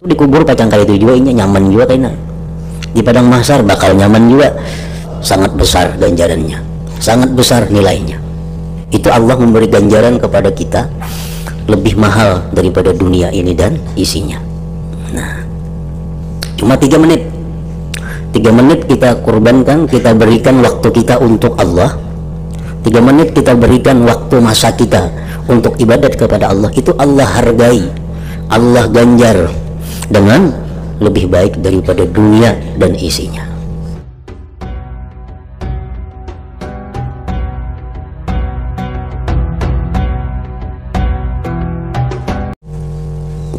dikubur pacang kali itu juga ini nyaman juga kayaknya di padang mahsyar bakal nyaman juga, sangat besar ganjarannya, sangat besar nilainya. Itu Allah memberi ganjaran kepada kita lebih mahal daripada dunia ini dan isinya. Nah, cuma 3 menit 3 menit kita kurbankan, kita berikan waktu kita untuk Allah. 3 menit kita berikan waktu masa kita untuk ibadat kepada Allah. Itu Allah hargai, Allah ganjar dengan lebih baik daripada dunia dan isinya.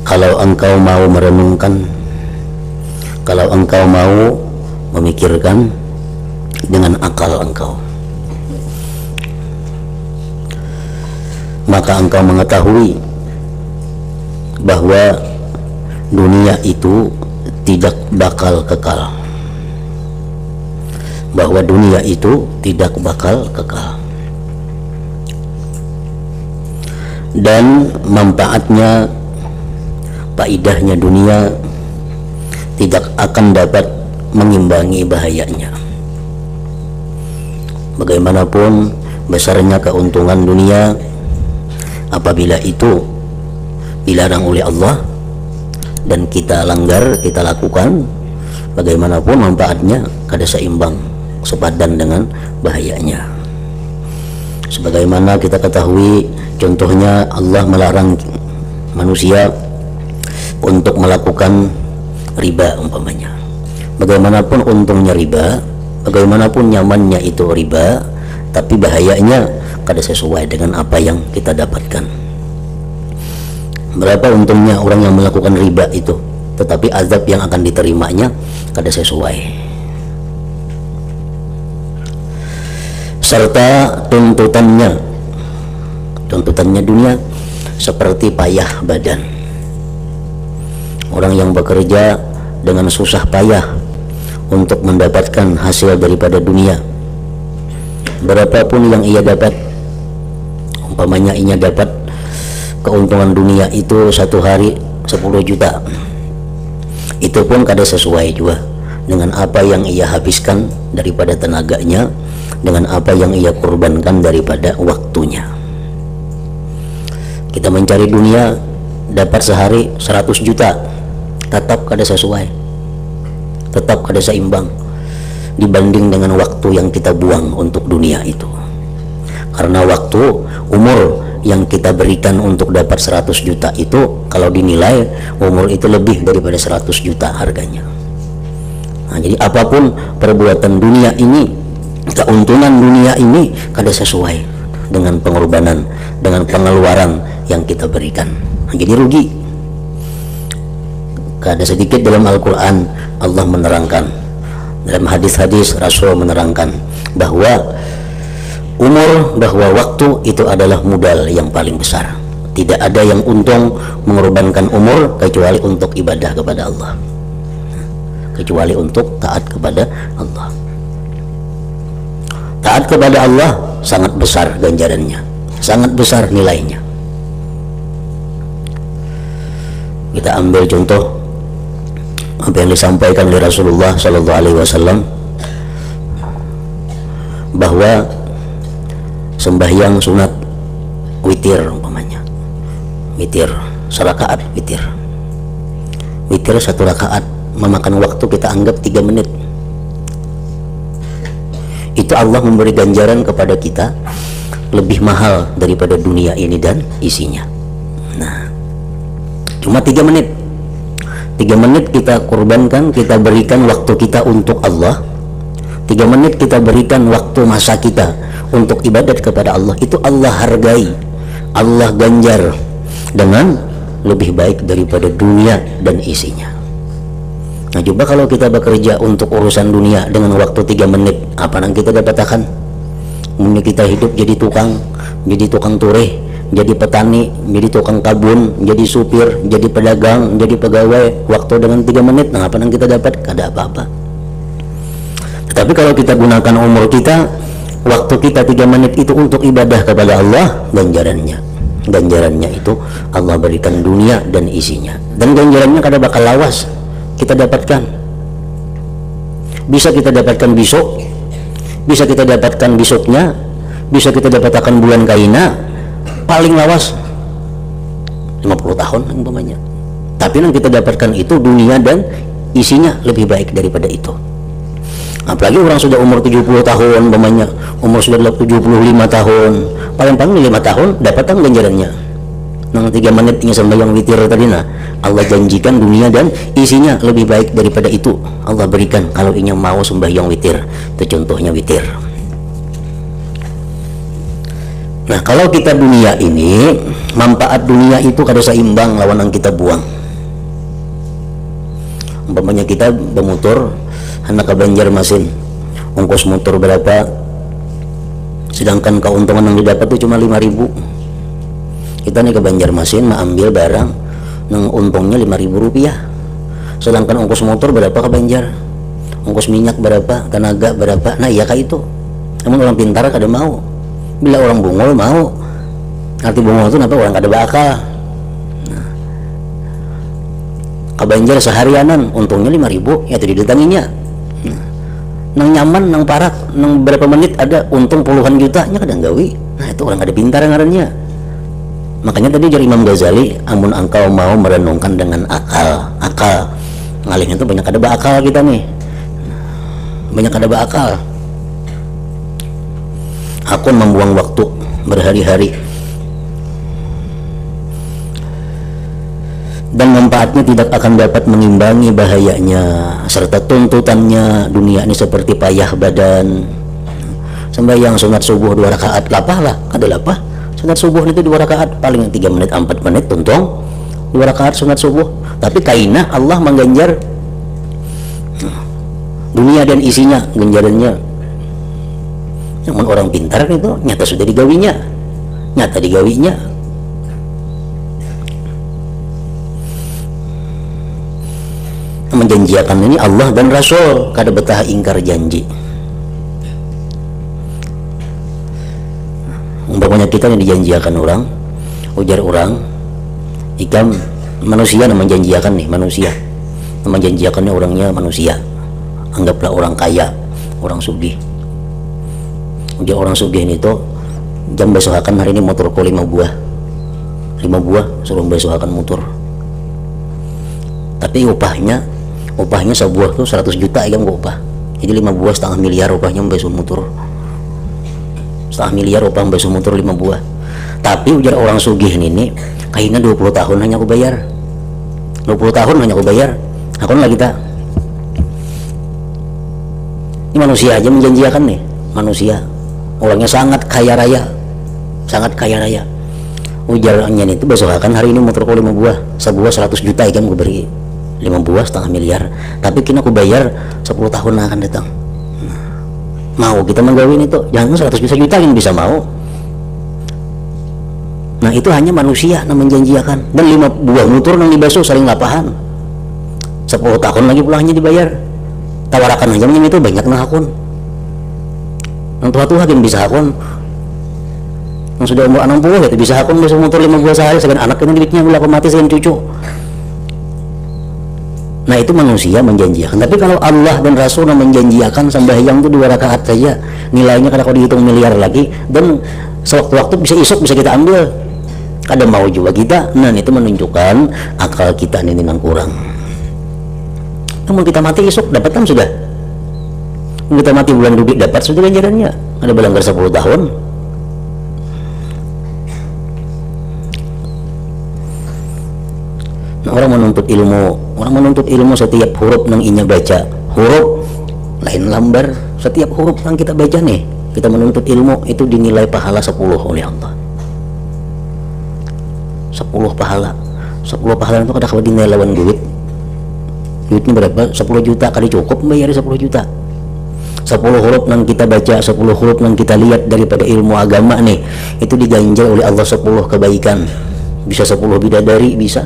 Kalau engkau mau merenungkan, kalau engkau mau memikirkan dengan akal engkau, maka engkau mengetahui bahwa dunia itu tidak bakal kekal, bahwa dunia itu tidak bakal kekal, dan manfaatnya, faidahnya dunia tidak akan dapat mengimbangi bahayanya. Bagaimanapun besarnya keuntungan dunia, apabila itu dilarang oleh Allah dan kita langgar, kita lakukan, bagaimanapun manfaatnya kada seimbang, sepadan dengan bahayanya. Sebagaimana kita ketahui, contohnya Allah melarang manusia untuk melakukan riba umpamanya. Bagaimanapun untungnya riba, bagaimanapun nyamannya itu riba, tapi bahayanya kada sesuai dengan apa yang kita dapatkan. Berapa untungnya orang yang melakukan riba itu, tetapi azab yang akan diterimanya kada sesuai. Serta tuntutannya dunia seperti payah badan. Orang yang bekerja dengan susah payah untuk mendapatkan hasil daripada dunia, berapapun yang ia dapat, umpamanya ia dapat keuntungan dunia itu 1 hari 10 juta, itu pun kada sesuai juga dengan apa yang ia habiskan daripada tenaganya, dengan apa yang ia korbankan daripada waktunya. Kita mencari dunia dapat sehari 100 juta, tetap kada sesuai, tetap kada seimbang dibanding dengan waktu yang kita buang untuk dunia itu. Karena waktu, umur yang kita berikan untuk dapat 100 juta itu, kalau dinilai umur itu lebih daripada 100 juta harganya. Nah, jadi apapun perbuatan dunia ini, keuntungan dunia ini kada sesuai dengan pengorbanan, dengan pengeluaran yang kita berikan. Nah, jadi rugi. Kada sedikit dalam Al-Quran Allah menerangkan, dalam hadis-hadis Rasul menerangkan bahwa umur, bahwa waktu itu adalah modal yang paling besar. Tidak ada yang untung mengorbankan umur kecuali untuk ibadah kepada Allah, kecuali untuk taat kepada Allah. Taat kepada Allah sangat besar ganjarannya, sangat besar nilainya. Kita ambil contoh apa yang disampaikan oleh Rasulullah SAW, bahwa sembahyang sunat witir umpamanya, witir serakaat, witir 1 rakaat memakan waktu kita anggap 3 menit. Itu Allah memberi ganjaran kepada kita lebih mahal daripada dunia ini dan isinya. Nah, cuma 3 menit 3 menit kita kurbankan, kita berikan waktu kita untuk Allah. 3 menit kita berikan waktu masa kita untuk ibadat kepada Allah. Itu Allah hargai, Allah ganjar dengan lebih baik daripada dunia dan isinya. Nah, coba kalau kita bekerja untuk urusan dunia dengan waktu 3 menit, apa yang kita dapatkan? Mungkin kita hidup jadi tukang tureh, jadi petani, jadi tukang kabun, jadi supir, jadi pedagang, jadi pegawai, waktu dengan 3 menit, nah apa yang kita dapat? Kada apa-apa. Tetapi kalau kita gunakan umur kita, waktu kita 3 menit itu untuk ibadah kepada Allah, ganjarannya ganjarannya itu Allah berikan dunia dan isinya, dan ganjarannya kada bakal lawas kita dapatkan. Bisa kita dapatkan besok, bisa kita dapatkan besoknya, bisa kita dapatkan bulan kaina, paling lawas 50 tahun umpamanya. Tapi yang kita dapatkan itu dunia dan isinya lebih baik daripada itu. Apalagi orang sudah umur 70 tahun umpamanya, umur sudah 75 tahun, paling-paling 5 tahun dapatkan ganjarannya. Nang 3 menit ini sembahyang witir tadi, nah Allah janjikan dunia dan isinya lebih baik daripada itu Allah berikan kalau ingin mau sembahyang witir. Itu contohnya witir. Nah kalau kita dunia ini, manfaat dunia itu kada seimbang lawan yang kita buang. Umpamanya kita bermotor anak ke Banjarmasin, ongkos motor berapa, sedangkan keuntungan yang didapat itu cuma 5.000. Kita nih ke Banjarmasin ambil barang yang untungnya 5.000 rupiah, sedangkan ongkos motor berapa ke Banjar, ongkos minyak berapa, tenaga berapa. Nah iya kayak itu. Namun orang pintar kada mau, bila orang bungol mau. Arti bungol itu apa? Orang kada bakal. Nah, ke Banjar seharianan untungnya 5.000, ya tadi didatanginya. Nang nyaman, nang parak, nang berapa menit ada untung puluhan jutanya kadang gawi. Nah itu orang kada pintar ngarannya. Makanya tadi dari Imam Ghazali, amun engkau mau merenungkan dengan akal ngalih itu banyak ada bakal kita nih, banyak ada bakal. Aku membuang waktu berhari-hari dan manfaatnya tidak akan dapat mengimbangi bahayanya serta tuntutannya. Dunia ini seperti payah badan. Sembahyang sunat subuh 2 rakaat lapah lah, kada lapah. Sunat subuh itu 2 rakaat, paling 3 menit 4 menit tuntung 2 rakaat sunat subuh. Tapi kaina Allah mengganjar dunia dan isinya, ganjarannya. Namun orang pintar itu nyata sudah digawinya, nyata digawinya. Menjanjikan ini Allah dan Rasul, kada betah ingkar janji. Umpamanya kita yang dijanjikan orang, ujar orang, ikam manusia yang menjanjikan nih, manusia menjanjikannya orangnya manusia, anggaplah orang kaya, orang sugih. Ujar orang sugih ini tuh jam besokakan hari ini motorku 5 buah suruh besokakan motor, tapi upahnya sebuah tuh 100 juta ya gak upah. Jadi 5 buah setengah miliar upahnya beso motor, setengah miliar upah beso motor 5 buah. Tapi ujar orang sugih ini kayaknya 20 tahun hanya aku bayar, 20 tahun hanya aku bayar. Aku lagi kita ini manusia aja menjanjikan nih, manusia orangnya sangat kaya raya, sangat kaya raya. Ujarnya itu besok akan hari ini motorku 5 buah, sebuah 100 juta ikan gue beri, 5 buah setengah miliar, tapi kini aku bayar 10 tahun akan datang. Mau kita menggawin itu, jangan 100 juta yang bisa mau. Nah itu hanya manusia yang menjanjikan. Dan 5 buah motor yang dibasuh saling lapahan, 10 tahun lagi pulangnya dibayar. Tawarakan aja itu banyak nah akun yang tua-tua yang bisa akun, yang sudah umur 60 ya bisa akun basuh motor 5 buah sehari, sekarang anak ini duitnya bila aku mati sekian cucu. Nah itu manusia menjanjikan. Tapi kalau Allah dan Rasul menjanjikan sembahyang itu 2 rakaat saja, nilainya kalau dihitung miliar lagi, dan sewaktu-waktu bisa isuk bisa kita ambil, kada mau juga kita. Nah itu menunjukkan akal kita ini yang kurang. Namun kita mati isuk dapat kan sudah, kita mati bulan duit dapat sudah ganjarannya, ada belanggar 10 tahun. Nah, orang menuntut ilmu setiap huruf yang inya baca, huruf lain lambar, setiap huruf yang kita baca nih, kita menuntut ilmu itu dinilai pahala 10 oleh Allah. 10 pahala itu kada kalau dinilai lawan duitnya berapa, 10 juta kali cukup bayar 10 juta. 10 huruf yang kita baca, 10 huruf yang kita lihat daripada ilmu agama nih, itu diganjar oleh Allah 10 kebaikan, bisa 10 bidadari, bisa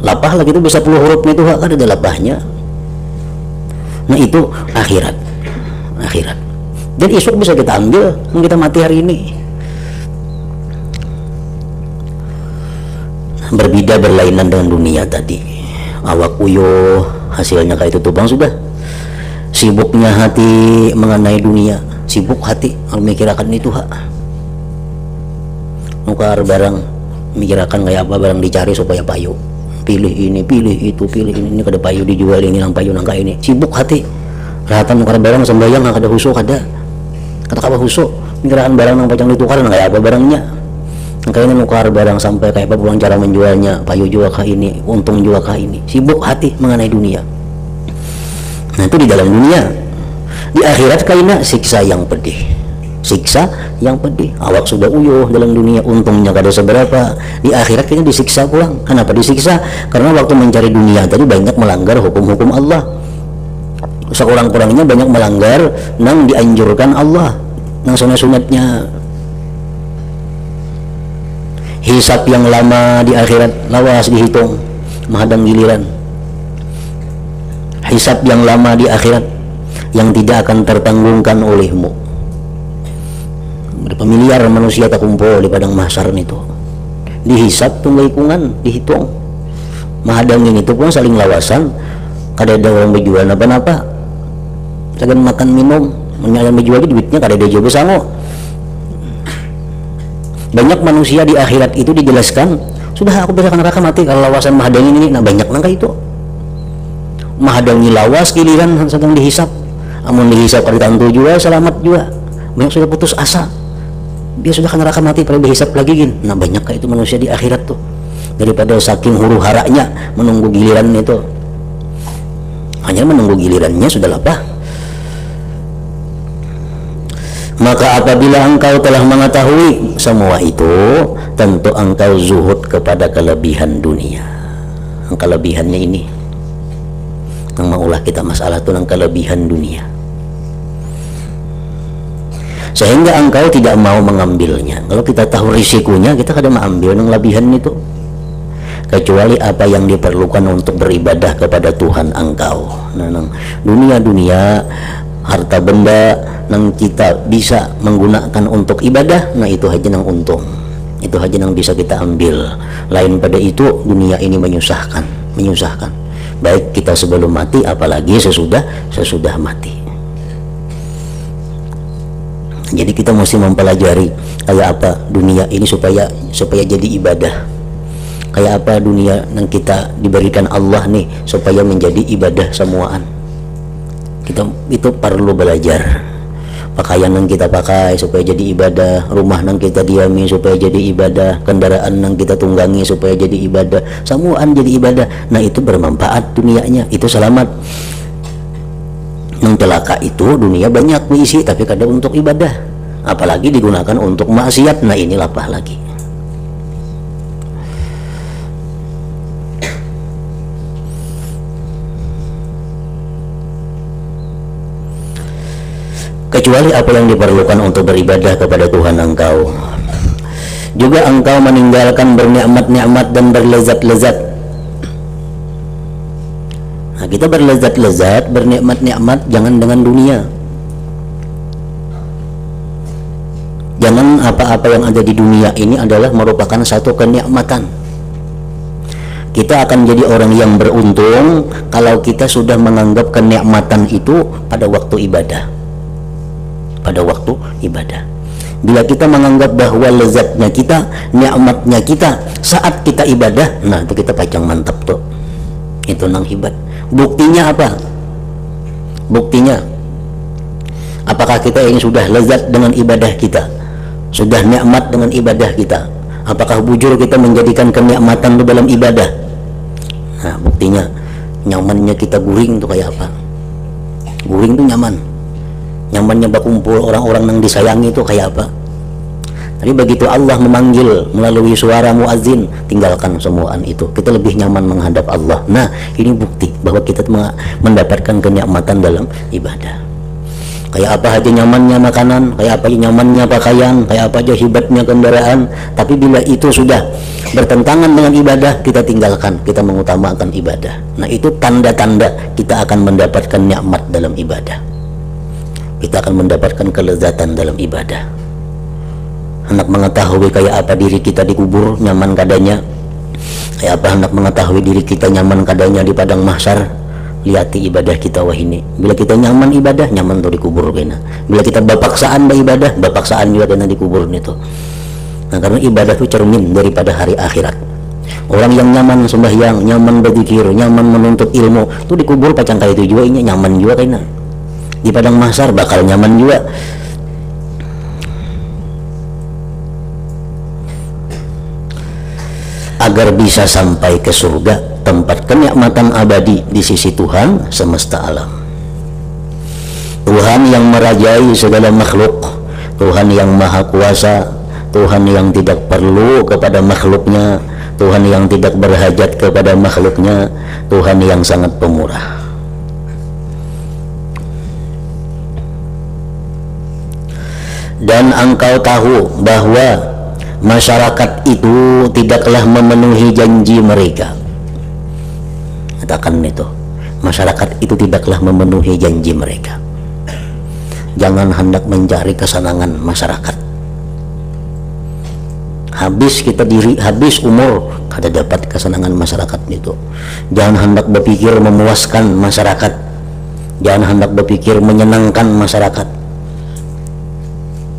lapah lagi itu bisa 10 hurufnya itu kan ada lapahnya. Nah itu akhirat, dan esok bisa kita ambil, kita mati hari ini. berbeda berlainan dengan dunia tadi. Awak uyuh, hasilnya kayak itu tuh bang, sudah sibuknya hati mengenai dunia, sibuk hati memikirkan itu hak nukar barang, mikirkan kayak apa barang dicari supaya payu, pilih ini, pilih itu, pilih ini kada payu dijual, ini nang payu nangka ini, sibuk hati rahatan nukar barang sembayang nang kada husuk, kada kata kabar husuk mikirkan barang nang pacang ditukar nang kayak apa barangnya, kayaknya nukar barang sampai kayak apa pulang cara menjualnya, payu jual kah ini, untung jual kah ini, sibuk hati mengenai dunia. Nah itu di dalam dunia. Di akhirat kayaknya siksa yang pedih, siksa yang pedih. Awak sudah uyuh dalam dunia, untungnya kada seberapa, di akhirat kayaknya disiksa pulang. Kenapa disiksa? Karena waktu mencari dunia tadi banyak melanggar hukum-hukum Allah, sekurang-kurangnya banyak melanggar nang dianjurkan Allah, nang sunat-sunatnya. Hisab yang lama di akhirat lawas dihitung, menghadang giliran. Hisab yang lama di akhirat yang tidak akan tertanggungkan olehmu. Berapa miliar manusia tak kumpul di padang mahsyar itu, dihisab tunggu-hitungan, dihitung. Menghadangin itu pun saling lawasan, kada ada orang berjual apa-apa, sagan makan minum, menyalan berjual duitnya kada ada juga sango. Banyak manusia di akhirat itu dijelaskan, sudah aku bisa neraka mati kalau lawasan menghadangin ini. Nah banyak nangka itu menghadangi lawas giliran sedang dihisap, amun dihisap kalau ditantu juga selamat juga, banyak sudah putus asa, dia sudah neraka mati pada dihisap lagi gin. Nah banyak kayak itu manusia di akhirat tuh, daripada saking huru haranya menunggu giliran itu, hanya menunggu gilirannya sudah lapah. Maka apabila engkau telah mengetahui semua itu, tentu engkau zuhud kepada kelebihan dunia. Kelebihannya ini yang maulah kita masalah itu, nang kelebihan dunia, sehingga engkau tidak mau mengambilnya. Kalau kita tahu risikonya, kita kada mengambil nang lebihan itu, kecuali apa yang diperlukan untuk beribadah kepada Tuhan engkau. Nah, nang dunia harta benda nang kita bisa menggunakan untuk ibadah, nah itu aja nang untung, itu aja nang bisa kita ambil. Lain pada itu dunia ini menyusahkan, baik kita sebelum mati apalagi sesudah mati. Jadi kita mesti mempelajari kayak apa dunia ini supaya jadi ibadah, kayak apa dunia yang kita diberikan Allah nih supaya menjadi ibadah semuaan. Kita itu perlu belajar. Pakaian yang kita pakai supaya jadi ibadah, rumah yang kita diami supaya jadi ibadah, kendaraan yang kita tunggangi supaya jadi ibadah, semuaan jadi ibadah. Nah itu bermanfaat dunianya, itu selamat. Yang celaka itu dunia banyak diisi tapi kadang untuk ibadah, apalagi digunakan untuk maksiat. Nah ini lapah lagi. Kecuali apa yang diperlukan untuk beribadah kepada Tuhan engkau. Juga engkau meninggalkan bernikmat-nikmat dan berlezat-lezat. Nah, kita berlezat-lezat, bernikmat-nikmat jangan dengan dunia. Jangan apa-apa yang ada di dunia ini adalah merupakan satu kenikmatan. Kita akan jadi orang yang beruntung kalau kita sudah menganggap kenikmatan itu pada waktu ibadah. Pada waktu ibadah, bila kita menganggap bahwa lezatnya kita, nikmatnya kita saat kita ibadah, nah itu kita pacang mantap tuh, itu nang hebat. Buktinya apa? Buktinya apakah kita ini sudah lezat dengan ibadah kita, sudah nikmat dengan ibadah kita? Apakah bujur kita menjadikan kenikmatan itu dalam ibadah? Nah buktinya nyamannya kita guring tuh kayak apa? Guring tuh nyamannya berkumpul orang-orang yang disayangi itu kayak apa? Tapi begitu Allah memanggil melalui suara muazin, tinggalkan semuaan itu, kita lebih nyaman menghadap Allah. Nah ini bukti bahwa kita mendapatkan kenikmatan dalam ibadah. Kayak apa aja nyamannya makanan, kayak apa aja nyamannya pakaian, kayak apa aja hebatnya kendaraan, tapi bila itu sudah bertentangan dengan ibadah, kita tinggalkan, kita mengutamakan ibadah. Nah itu tanda-tanda kita akan mendapatkan nikmat dalam ibadah, kita akan mendapatkan kelezatan dalam ibadah. Anak mengetahui kayak apa diri kita dikubur, nyaman kadanya, Apa hendak mengetahui diri kita nyaman kadanya di padang mahsyar, lihati ibadah kita wahini. Bila kita nyaman ibadah, nyaman tuh dikubur kena. Bila kita bapaksaan ibadah, bapaksaan juga kena dikubur itu. Nah, karena ibadah itu cermin daripada hari akhirat. Orang yang nyaman sembahyang, nyaman berzikir, nyaman menuntut ilmu, itu dikubur pacang kali itu juga ini nyaman juga kena. Di padang mahsyar bakal nyaman juga. Agar bisa sampai ke surga, tempat kenikmatan abadi di sisi Tuhan semesta alam. Tuhan yang merajai segala makhluk, Tuhan yang maha kuasa, Tuhan yang tidak perlu kepada makhluknya, Tuhan yang tidak berhajat kepada makhluknya, Tuhan yang sangat pemurah. Dan engkau tahu bahwa masyarakat itu tidaklah memenuhi janji mereka. Katakan itu, masyarakat itu tidaklah memenuhi janji mereka. Jangan hendak mencari kesenangan masyarakat. Habis kita diri, habis umur kada dapat kesenangan masyarakat itu. Jangan hendak berpikir memuaskan masyarakat. Jangan hendak berpikir menyenangkan masyarakat,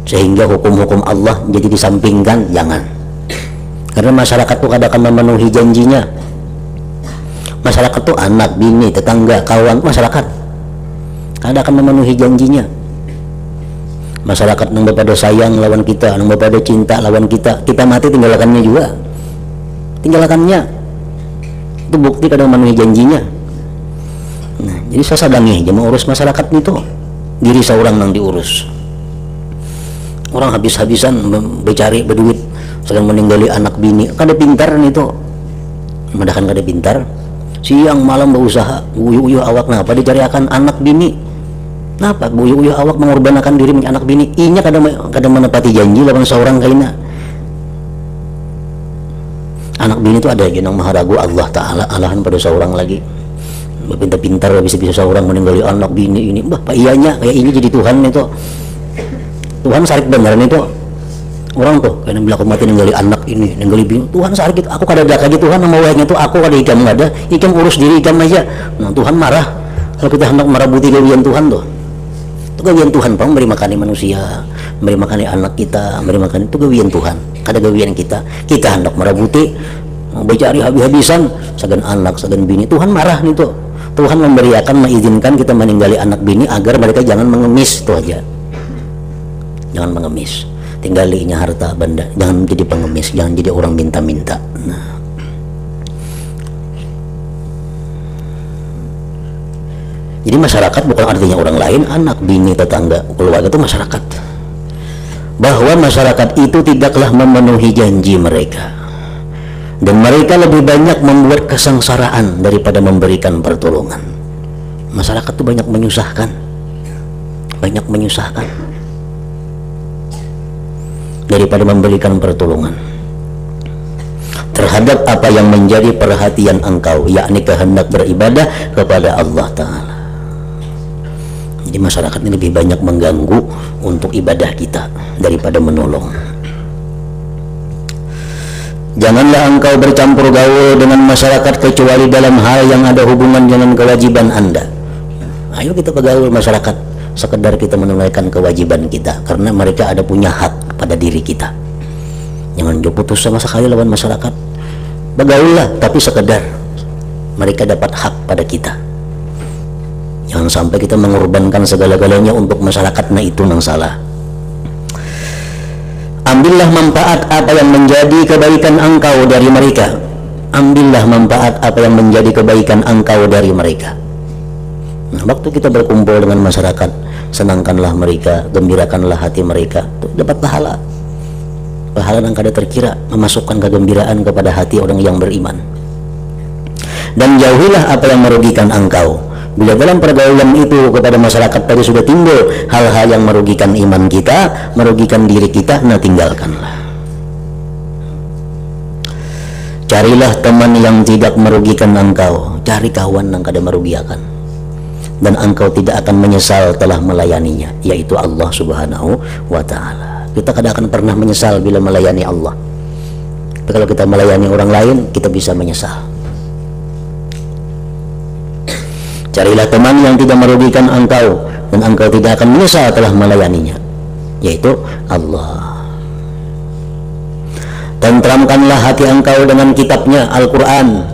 sehingga hukum-hukum Allah jadi disampingkan. Jangan, karena masyarakat itu kadang akan memenuhi janjinya. Masyarakat itu anak, bini, tetangga, kawan, masyarakat kadang akan memenuhi janjinya. Masyarakat yang pada sayang lawan kita, yang pada cinta lawan kita, kita mati tinggalkannya juga, tinggalkannya. Itu bukti kadang memenuhi janjinya. Nah, jadi saya sadangi jangan urus masyarakat itu, diri seorang yang diurus. Orang habis-habisan bercari berduit, sedang meninggali anak bini, kada pintar itu, madakan kada pintar, siang malam berusaha, uyuh-uyuh awak, napa dicari akan anak bini, napa uyuh-uyuh awak mengorbankan diri menjadi anak bini, inya kada menepati janji lawan seorang kaina. Anak bini itu ada yang maha ragu Allah Ta'ala, alahan pada seorang lagi, pintar-pintar bisa-bisa seorang meninggali anak bini ini, bah pak iyanya kayak ini jadi Tuhan itu. Tuhan sarik beneran itu orang tuh karena bila aku mati ninggali anak ini, ninggali bini, Tuhan sarik itu. Aku kada ada lagi Tuhan sama wayangnya itu, aku kada ikam, nggak ada ikam, urus diri ikam aja. Nah, Tuhan marah kalau kita hendak merabuti gawian Tuhan tuh. Itu gawian Tuhan, Pak, memberi makani manusia, memberi makani anak kita, memberi makani, itu gawian Tuhan, kada gawian kita. Kita hendak merabuti, bercari habis-habisan sagan anak, sagan bini, Tuhan marah nih tuh. Tuhan memberikan, mengizinkan kita meninggali anak bini agar mereka jangan mengemis, itu aja. Jangan mengemis, tinggalinya harta benda, jangan jadi pengemis, jangan jadi orang minta-minta. Nah, jadi masyarakat bukan artinya orang lain, anak, bini, tetangga, keluarga, itu masyarakat. Bahwa masyarakat itu tidaklah memenuhi janji mereka, dan mereka lebih banyak membuat kesengsaraan daripada memberikan pertolongan. Masyarakat itu banyak menyusahkan, daripada memberikan pertolongan terhadap apa yang menjadi perhatian engkau, yakni kehendak beribadah kepada Allah Ta'ala. Jadi masyarakat ini lebih banyak mengganggu untuk ibadah kita daripada menolong. Janganlah engkau bercampur gaul dengan masyarakat kecuali dalam hal yang ada hubungan dengan kewajiban Anda. Ayo kita bergaul masyarakat, sekedar kita menunaikan kewajiban kita, karena mereka ada punya hak pada diri kita. Jangan jauh putus sama sekali lawan masyarakat. Bergaullah, tapi sekedar mereka dapat hak pada kita. Jangan sampai kita mengorbankan segala-galanya untuk masyarakat, nah itu yang salah. Ambillah manfaat apa yang menjadi kebaikan engkau dari mereka. Ambillah manfaat apa yang menjadi kebaikan engkau dari mereka. Nah, waktu kita berkumpul dengan masyarakat, senangkanlah mereka, gembirakanlah hati mereka, tuh dapat pahala yang kada terkira, memasukkan kegembiraan kepada hati orang yang beriman. Dan jauhilah apa yang merugikan engkau. Bila dalam pergaulan itu kepada masyarakat tadi sudah timbul hal-hal yang merugikan iman kita, merugikan diri kita, nah tinggalkanlah. Carilah teman yang tidak merugikan engkau, cari kawan yang kada merugikan, dan engkau tidak akan menyesal telah melayaninya, yaitu Allah Subhanahu wa Ta'ala. Kita kada akan pernah menyesal bila melayani Allah. Tapi kalau kita melayani orang lain, kita bisa menyesal. Carilah teman yang tidak merugikan engkau, dan engkau tidak akan menyesal telah melayaninya, yaitu Allah. Tentramkanlah hati engkau dengan kitabnya, Al-Quran.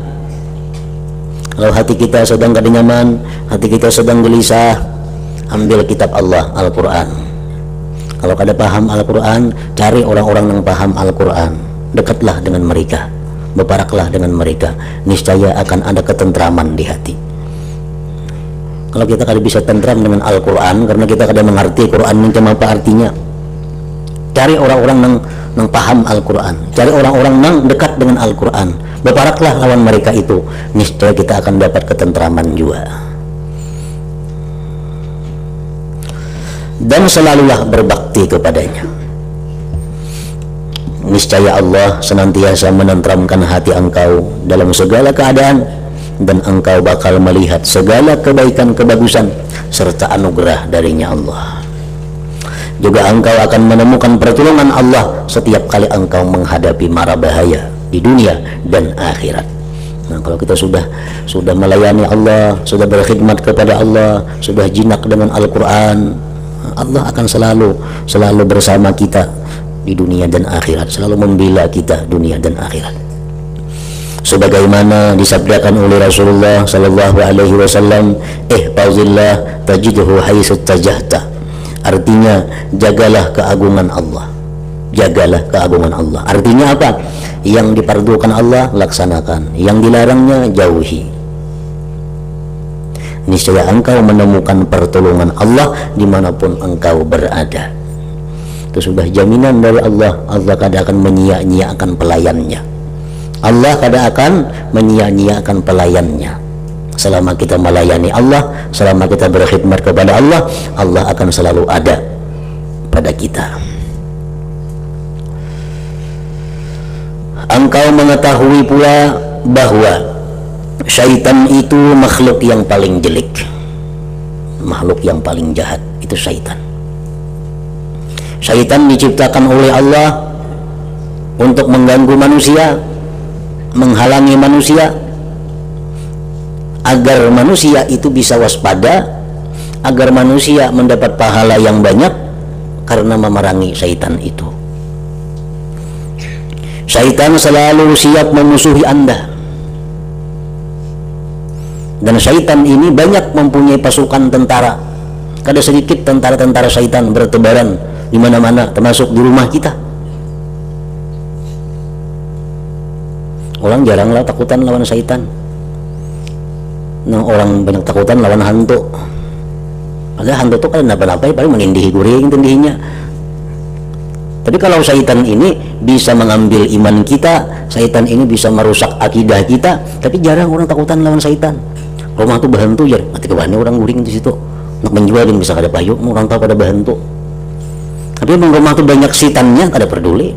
Kalau hati kita sedang kada nyaman, hati kita sedang gelisah, ambil kitab Allah, Al-Quran. Kalau kada paham Al-Quran, cari orang-orang yang paham Al-Quran, dekatlah dengan mereka, berparaklah dengan mereka, niscaya akan ada ketentraman di hati. Kalau kita kada bisa tentram dengan Al-Quran karena kita kada mengerti Quran macam apa artinya, cari orang-orang yang paham Al-Quran, cari orang-orang yang dekat dengan Al-Quran, berparaklah lawan mereka itu, niscaya kita akan dapat ketentraman juga. Dan selalulah berbakti kepadanya, niscaya Allah senantiasa menenteramkan hati engkau dalam segala keadaan, dan engkau bakal melihat segala kebaikan, kebagusan, serta anugerah darinya Allah. Juga engkau akan menemukan pertolongan Allah setiap kali engkau menghadapi mara bahaya di dunia dan akhirat. Nah, kalau kita sudah melayani Allah, sudah berkhidmat kepada Allah, sudah jinak dengan Al-Quran, Allah akan selalu bersama kita di dunia dan akhirat, selalu membela kita dunia dan akhirat. Sebagaimana disabdakan oleh Rasulullah sallallahu alaihi wasallam, ihfazillah tajidhu haitsu tajahta. Artinya, jagalah keagungan Allah. Jagalah keagungan Allah. Artinya apa? Yang dipardukan Allah laksanakan, yang dilarangnya jauhi. Niscaya engkau menemukan pertolongan Allah dimanapun engkau berada. Itu sudah jaminan dari Allah. Allah kada akan menyia-nyiakan pelayannya. Allah kada akan menyia-nyiakan pelayannya. Selama kita melayani Allah, selama kita berkhidmat kepada Allah, Allah akan selalu ada pada kita. Engkau mengetahui pula bahwa syaitan itu makhluk yang paling jelek, makhluk yang paling jahat, itu syaitan. Syaitan diciptakan oleh Allah untuk mengganggu manusia, menghalangi manusia, agar manusia itu bisa waspada, agar manusia mendapat pahala yang banyak karena memerangi syaitan itu. Syaitan selalu siap memusuhi Anda, dan syaitan ini banyak mempunyai pasukan tentara. Kada sedikit tentara-tentara syaitan bertebaran di mana-mana, termasuk di rumah kita. Orang jaranglah takutan lawan syaitan. Nah, orang banyak takutan lawan hantu. Padahal hantu itu kan apa-apa, paling mengindihi guring tindihinya. Tapi kalau syaitan ini bisa mengambil iman kita, syaitan ini bisa merusak akidah kita, tapi jarang orang takutan lawan syaitan. Rumah tuh bahantu ya, mati kebahane orang guring di situ. Nak menjual dan bisa kada payung, orang tahu pada bahantu. Tapi emang rumah tuh banyak syaitannya, kada peduli.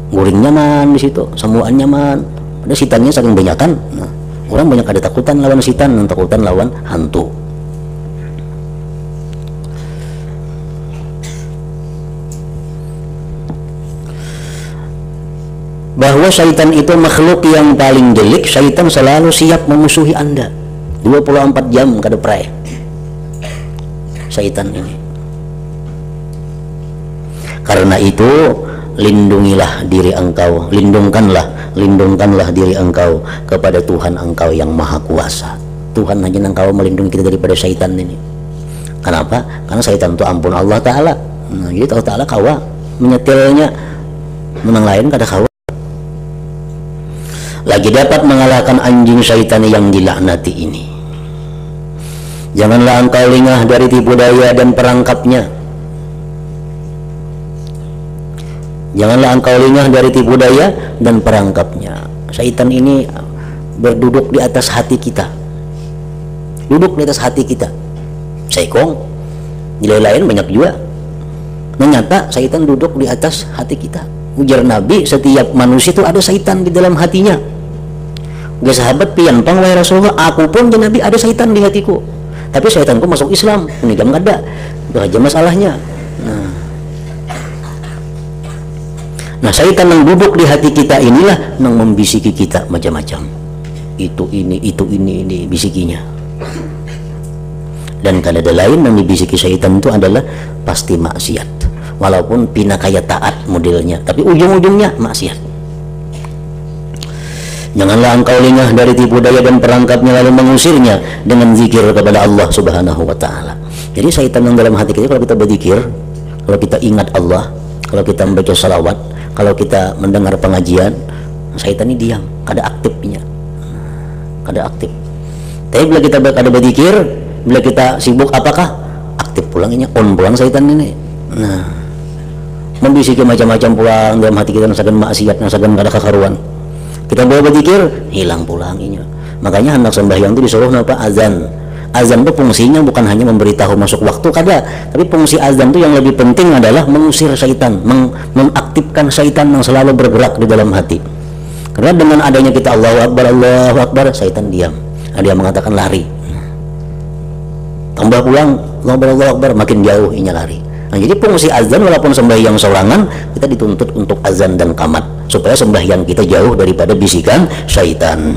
Guring nyaman di situ, semuaan nyaman. Ada syaitannya saking banyakan. Nah, orang banyak ada takutan lawan syaitan, dan takutan lawan hantu. Bahwa syaitan itu makhluk yang paling jelek, syaitan selalu siap memusuhi Anda 24 jam kada pray. Syaitan ini. Karena itu, lindungilah diri engkau, lindungkanlah diri engkau kepada Tuhan engkau yang maha kuasa. Tuhan hanya engkau melindungi kita daripada syaitan ini. Kenapa? Karena syaitan itu ampun Allah Ta'ala. Nah, jadi Allah Ta'ala kawa menyetilnya, menang lain kada kawa. Lagi dapat mengalahkan anjing syaitan yang dilaknati ini. Janganlah engkau lengah dari tipu daya dan perangkapnya. Janganlah engkau lengah dari tipu daya dan perangkapnya. Syaitan ini berduduk di atas hati kita. Duduk di atas hati kita. Saikong, nilai lain banyak juga. Ternyata syaitan duduk di atas hati kita. Ujar Nabi, setiap manusia itu ada syaitan di dalam hatinya. Gak sahabat pian pang wahai Rasulullah, aku pun di Nabi ada syaitan di hatiku. Tapi syaitanku masuk Islam, ini gak ada. Itu aja masalahnya. Nah, Nah, syaitan yang duduk di hati kita inilah yang membisiki kita macam-macam. Itu ini bisikinya. Dan kada ada lain yang dibisiki syaitan itu adalah pasti maksiat. Walaupun pina kaya taat modelnya, tapi ujung-ujungnya maksiat. Janganlah engkau lengah dari tipu daya dan perangkapnya lalu mengusirnya dengan zikir kepada Allah Subhanahu wa taala. Jadi syaitan yang dalam hati kita, kalau kita berzikir, kalau kita ingat Allah, kalau kita membaca salawat, kalau kita mendengar pengajian, syaitan ini diam, kada aktifnya. Kada aktif. Tapi bila kita kada berzikir, bila kita sibuk, apakah aktif pulangnya, on pulang syaitan ini. Nah, membisiki macam-macam pulang dalam hati kita, nasakan maksiat, nasakan kada kakaruan. Kita bawa berzikir, hilang pulanginya. Makanya hendak sembahyang itu disuruh apa? Azan. Azan itu fungsinya bukan hanya memberitahu masuk waktu, kada, tapi fungsi azan itu yang lebih penting adalah mengusir syaitan, mengaktifkan syaitan yang selalu bergerak di dalam hati. Karena dengan adanya kita Allahu Akbar, syaitan diam. Dia mengatakan lari. Tambah pulang, Allahu Akbar, makin jauh inya lari. Nah, jadi fungsi azan walaupun sembahyang sorangan, kita dituntut untuk azan dan qamat supaya sembahyang kita jauh daripada bisikan syaitan.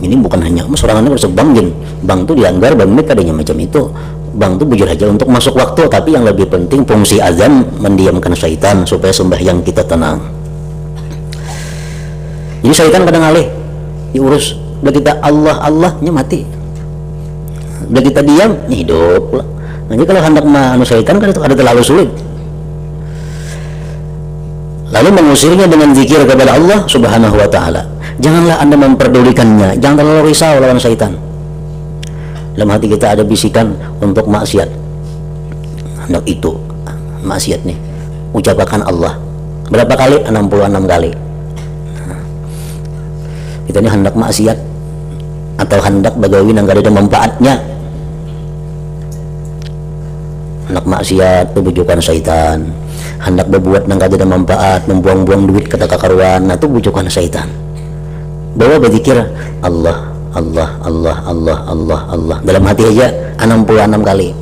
Ini bukan hanya sorangannya harus bang jin. Bang tuh dianggar bang mek adanya macam itu. Bang tuh bujur aja untuk masuk waktu, tapi yang lebih penting fungsi azan mendiamkan syaitan supaya sembahyang kita tenang. Jadi syaitan kadang alih diurus. Udah kita Allahnya mati. Udah kita diam, hidup pula. Jadi kalau hendak anu syaitan kan itu ada terlalu sulit. Lalu mengusirnya dengan zikir kepada Allah Subhanahu wa taala. Janganlah Anda memperdulikannya, jangan terlalu risau lawan syaitan. Dalam hati kita ada bisikan untuk maksiat. Hendak itu maksiat nih. Ucapkan Allah. Berapa kali? 66 kali. Kita ini hendak maksiat atau hendak bagawi yang ada manfaatnya. Hendak maksiat itu bujukan syaitan. Hendak berbuat yang ada manfaat, membuang-buang duit kata kakaruan, itu bujukan syaitan. Bawa berzikir Allah dalam hati aja 66 kali.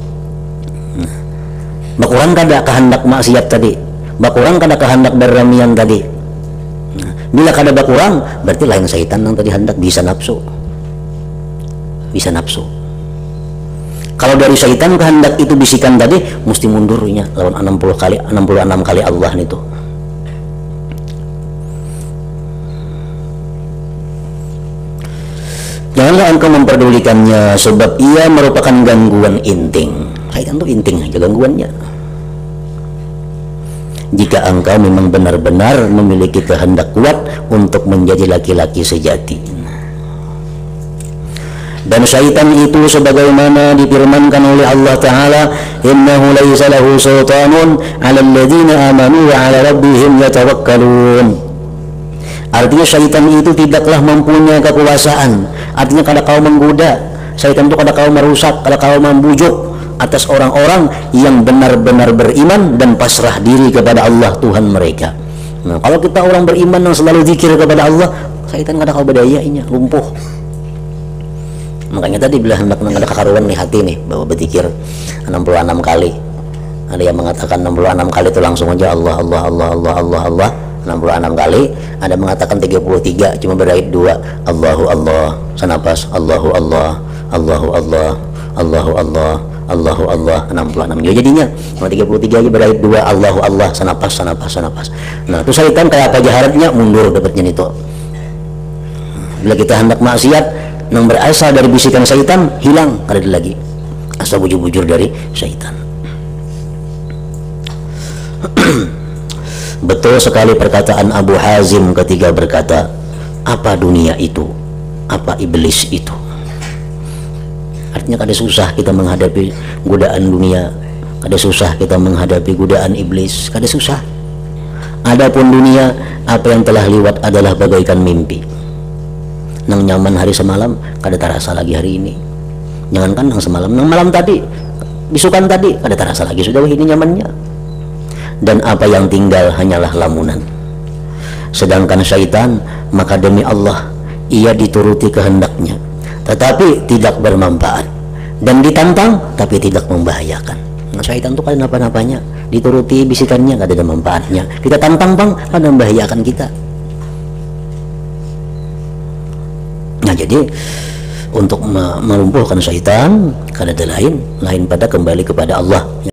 Bakurang kada kehendak maksiat tadi, bakurang kada kehendak berramian tadi. Bila kada bakurang, berarti lain syaitan yang tadi hendak bisa nafsu. Kalau dari syaitan kehendak itu bisikan tadi, mesti mundurnya lawan 66 kali Allah itu. Janganlah engkau memperdulikannya, sebab ia merupakan gangguan inting. Syaitan itu inting aja gangguannya. Jika engkau memang benar-benar memiliki kehendak kuat untuk menjadi laki-laki sejati. Dan syaitan itu sebagaimana difirmankan oleh Allah Ta'ala, innahu laysa lahu sultanun 'alal ladzina amanu wa 'ala rabbihim yatawakkalun. Artinya syaitan itu tidaklah mempunyai kekuasaan. Artinya kada kau menggoda. Syaitan itu kada kau merusak, kada kau membujuk atas orang-orang yang benar-benar beriman dan pasrah diri kepada Allah Tuhan mereka. Nah, kalau kita orang beriman yang selalu zikir kepada Allah, syaitan kada kau berdayanya, lumpuh. Makanya tadi bila hendak ada kekaruan nih hati nih, bahwa berzikir 66 kali. Ada yang mengatakan 66 kali itu langsung aja Allah 66 kali. Ada mengatakan 33 cuma berait 2 Allahu Allah sanapas Allahu Allah 66 jadinya. Cuma 33 aja berait 2 Allahu Allah sanapas. Nah, itu syaitan kayak apa jaharatnya mundur dapatnya itu. Bila kita hendak maksiat yang berasal dari bisikan syaitan hilang, kada ada lagi asal bujur-bujur dari syaitan. Betul sekali perkataan Abu Hazim ketika berkata, apa dunia itu, apa iblis itu. Artinya kada susah kita menghadapi godaan dunia, kada susah kita menghadapi godaan iblis, kada susah. Adapun dunia, apa yang telah lewat adalah bagaikan mimpi. Nang nyaman hari semalam kada terasa lagi hari ini. Jangankan nang semalam, nang malam tadi, bisukan tadi kada terasa lagi sudah ini nyamannya. Dan apa yang tinggal hanyalah lamunan. Sedangkan syaitan, maka demi Allah ia dituruti kehendaknya, tetapi tidak bermanfaat, dan ditantang tapi tidak membahayakan. Nah, syaitan itu kan apa-apanya, dituruti bisikannya nggak ada manfaatnya. Kita tantang bang, kan membahayakan kita. Nah, jadi untuk melumpuhkan syaitan, kan ada lain pada kembali kepada Allah.